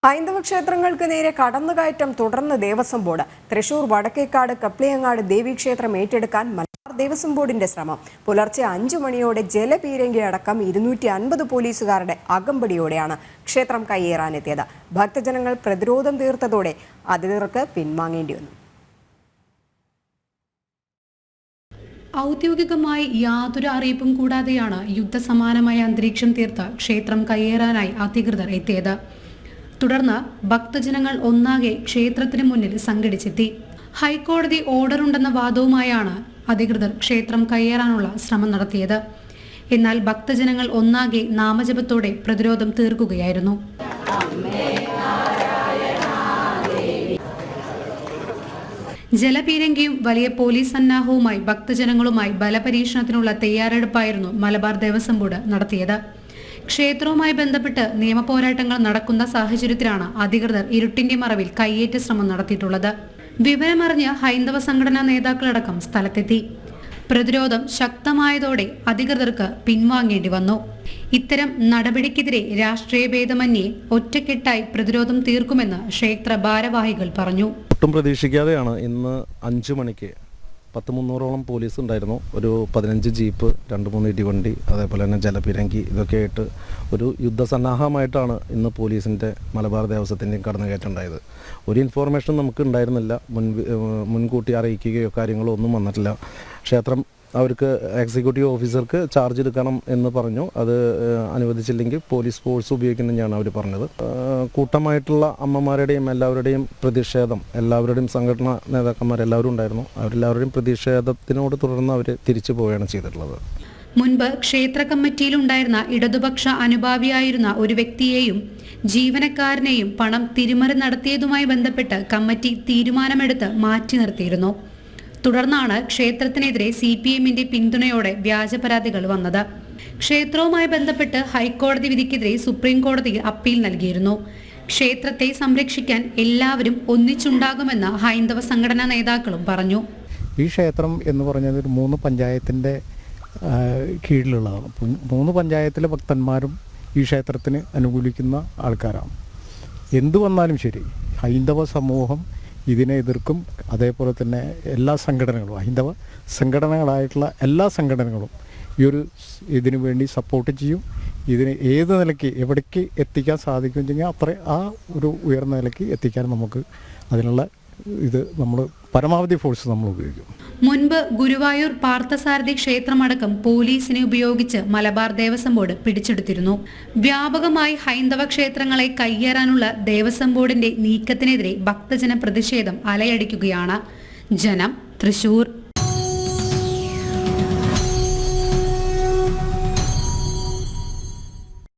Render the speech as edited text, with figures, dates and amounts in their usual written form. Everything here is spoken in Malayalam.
ഹൈന്ദവ ക്ഷേത്രങ്ങൾക്ക് നേരെ കടന്നുകയറ്റം തുടർന്ന് ദേവസ്വം ബോർഡ്. തൃശൂർ വടക്കേക്കാട് കപ്ലിയങ്ങാട് ദേവീക്ഷേത്രം ഏറ്റെടുക്കാൻ മലബാർ ദേവസ്വം ബോർഡിന്റെ ശ്രമം. പുലർച്ചെ 5 മണിയോടെ ജലപീരങ്കി അടക്കം 250 പോലീസുകാരുടെ അകമ്പടിയോടെയാണ് ക്ഷേത്രം കയ്യേറാനെത്തിയത്. ഭക്തജനങ്ങൾ പ്രതിരോധം തീർത്തതോടെ അധികൃതർക്ക് പിൻവാങ്ങേണ്ടി വന്നു. ഔദ്യോഗികമായി യാതൊരു അറിയിപ്പും കൂടാതെയാണ് യുദ്ധസമാനമായ അന്തരീക്ഷം തീർത്ത് ക്ഷേത്രം കയ്യേറാനായി അധികൃതർ എത്തിയത്. തുടർന്ന് ഭക്തജനങ്ങൾ ഒന്നാകെ ക്ഷേത്രത്തിന് മുന്നിൽ സംഘടിച്ചെത്തി. ഹൈക്കോടതി ഓർഡറുണ്ടെന്ന വാദവുമായാണ് അധികൃതർ ക്ഷേത്രം കയ്യേറാനുള്ള ശ്രമം നടത്തിയത്. എന്നാൽ ഭക്തജനങ്ങൾ ഒന്നാകെ നാമജപത്തോടെ പ്രതിരോധം തീർക്കുകയായിരുന്നു. ജലപീരങ്കിയും വലിയ പോലീസ് സന്നാഹവുമായി ഭക്തജനങ്ങളുമായി ബലപരീക്ഷണത്തിനുള്ള തയ്യാറെടുപ്പായിരുന്നു മലബാർ ദേവസ്വം ബോർഡ് നടത്തിയത്. ക്ഷേത്രവുമായി ബന്ധപ്പെട്ട് നിയമപോരാട്ടങ്ങൾ നടക്കുന്ന സാഹചര്യത്തിലാണ് അധികൃതർ ഇരുട്ടിന്റെ മറവിൽ കയ്യേറ്റ ശ്രമം നടത്തിയിട്ടുള്ളത്. വിവരമറിഞ്ഞ് ഹൈന്ദവ സംഘടനാ നേതാക്കളടക്കം സ്ഥലത്തെത്തി. പ്രതിരോധം ശക്തമായതോടെ അധികൃതർക്ക് പിൻവാങ്ങേണ്ടി വന്നു. ഇത്തരം നടപടിക്കെതിരെ രാഷ്ട്രീയ ഭേദമന്യേ ഒറ്റക്കെട്ടായി പ്രതിരോധം തീർക്കുമെന്ന് ക്ഷേത്ര ഭാരവാഹികൾ പറഞ്ഞു. ഒട്ടും പ്രതീക്ഷിക്കാതെയാണ് ഇന്ന് 5 മണിക്ക് 300ഓളം പോലീസ് ഉണ്ടായിരുന്നു. ഒരു 15 ജീപ്പ്, 2-3 ഇടിവണ്ടി, അതേപോലെ തന്നെ ജലപീരങ്കി, ഇതൊക്കെ ആയിട്ട് ഒരു യുദ്ധസന്നാഹമായിട്ടാണ് ഇന്ന് പോലീസിൻ്റെ മലബാർ ദേവസ്വത്തിൻ്റെയും കടന്നുകയറ്റുണ്ടായത്. ഒരു ഇൻഫോർമേഷൻ നമുക്ക് ഉണ്ടായിരുന്നില്ല, മുൻകൂട്ടി അറിയിക്കുകയോ കാര്യങ്ങളോ ഒന്നും വന്നിട്ടില്ല. ക്ഷേത്രം അവർക്ക് എക്സിക്യൂട്ടീവ് ഓഫീസർക്ക് ചാർജ് എടുക്കണം എന്ന് പറഞ്ഞു. അത് അനുവദിച്ചില്ലെങ്കിൽ പോലീസ് ഫോഴ്സ് ഉപയോഗിക്കുന്നതാണ് അവർ പറഞ്ഞത്. കൂട്ടമായിട്ടുള്ള അമ്മമാരുടെയും എല്ലാവരുടെയും പ്രതിഷേധം, എല്ലാവരുടെയും സംഘടനാ നേതാക്കന്മാരെല്ലാവരും ഉണ്ടായിരുന്നു. അവരെല്ലാവരുടെയും പ്രതിഷേധത്തിനോട് തുടർന്ന് അവർ തിരിച്ചു പോവുകയാണ് ചെയ്തിട്ടുള്ളത്. മുൻപ് ക്ഷേത്ര കമ്മിറ്റിയിലുണ്ടായിരുന്ന ഇടതുപക്ഷ അനുഭാവിയായിരുന്ന ഒരു വ്യക്തിയെയും ജീവനക്കാരനെയും പണം തിരിമറി നടത്തിയതുമായി ബന്ധപ്പെട്ട് കമ്മിറ്റി തീരുമാനമെടുത്ത് മാറ്റി നിർത്തിയിരുന്നു. തുടർന്നാണ് ക്ഷേത്രത്തിനെതിരെ CPMന്റെ പിന്തുണയോടെ വ്യാജ പരാതികൾ വന്നത്. ക്ഷേത്രവുമായി ബന്ധപ്പെട്ട് ഹൈക്കോടതി വിധിക്കെതിരെ സുപ്രീം കോടതിയിൽ അപ്പീൽ നൽകിയിരുന്നു. ക്ഷേത്രത്തെ സംരക്ഷിക്കാൻ എല്ലാവരും ഒന്നിച്ചുണ്ടാകുമെന്ന് ഹൈന്ദവ സംഘടനാ നേതാക്കളും പറഞ്ഞു. ഈ ക്ഷേത്രം എന്ന് പറഞ്ഞത് 3 പഞ്ചായത്തിൻ്റെ കീഴിലുള്ളതാണ്. 3 പഞ്ചായത്തിലെ ഭക്തന്മാരും ഈ ക്ഷേത്രത്തിന് അനുകൂലിക്കുന്ന ആൾക്കാരാണ്. എന്തു വന്നാലും ശരി, ഹൈന്ദവ സമൂഹം ഇതിനെ എതിർക്കും. അതേപോലെ തന്നെ എല്ലാ സംഘടനകളും, ഹൈന്ദവ സംഘടനകളായിട്ടുള്ള എല്ലാ സംഘടനകളും ഇതിനു വേണ്ടി സപ്പോർട്ട് ചെയ്യും. ഇതിന് ഏത് നിലയ്ക്ക് എവിടേക്ക് എത്തിക്കാൻ സാധിക്കും വെച്ചാൽ അത്ര ആ ഒരു ഉയർന്ന നിലയ്ക്ക് എത്തിക്കാൻ നമുക്ക് അതിനുള്ള നമ്മൾ പരമാവധി ഫോഴ്സ് നമ്മൾ ഉപയോഗിക്കും. മുൻപ് ഗുരുവായൂർ പാർത്ഥസാരഥി ക്ഷേത്രമടക്കം പോലീസിനെ ഉപയോഗിച്ച് മലബാർ ദേവസ്വം ബോർഡ് പിടിച്ചെടുത്തിരുന്നു. വ്യാപകമായി ഹൈന്ദവ ക്ഷേത്രങ്ങളെ കയ്യേറാനുള്ള ദേവസ്വം ബോർഡിന്റെ നീക്കത്തിനെതിരെ ഭക്തജന പ്രതിഷേധം അലയടിക്കുകയാണ്. ജനം, തൃശൂർ.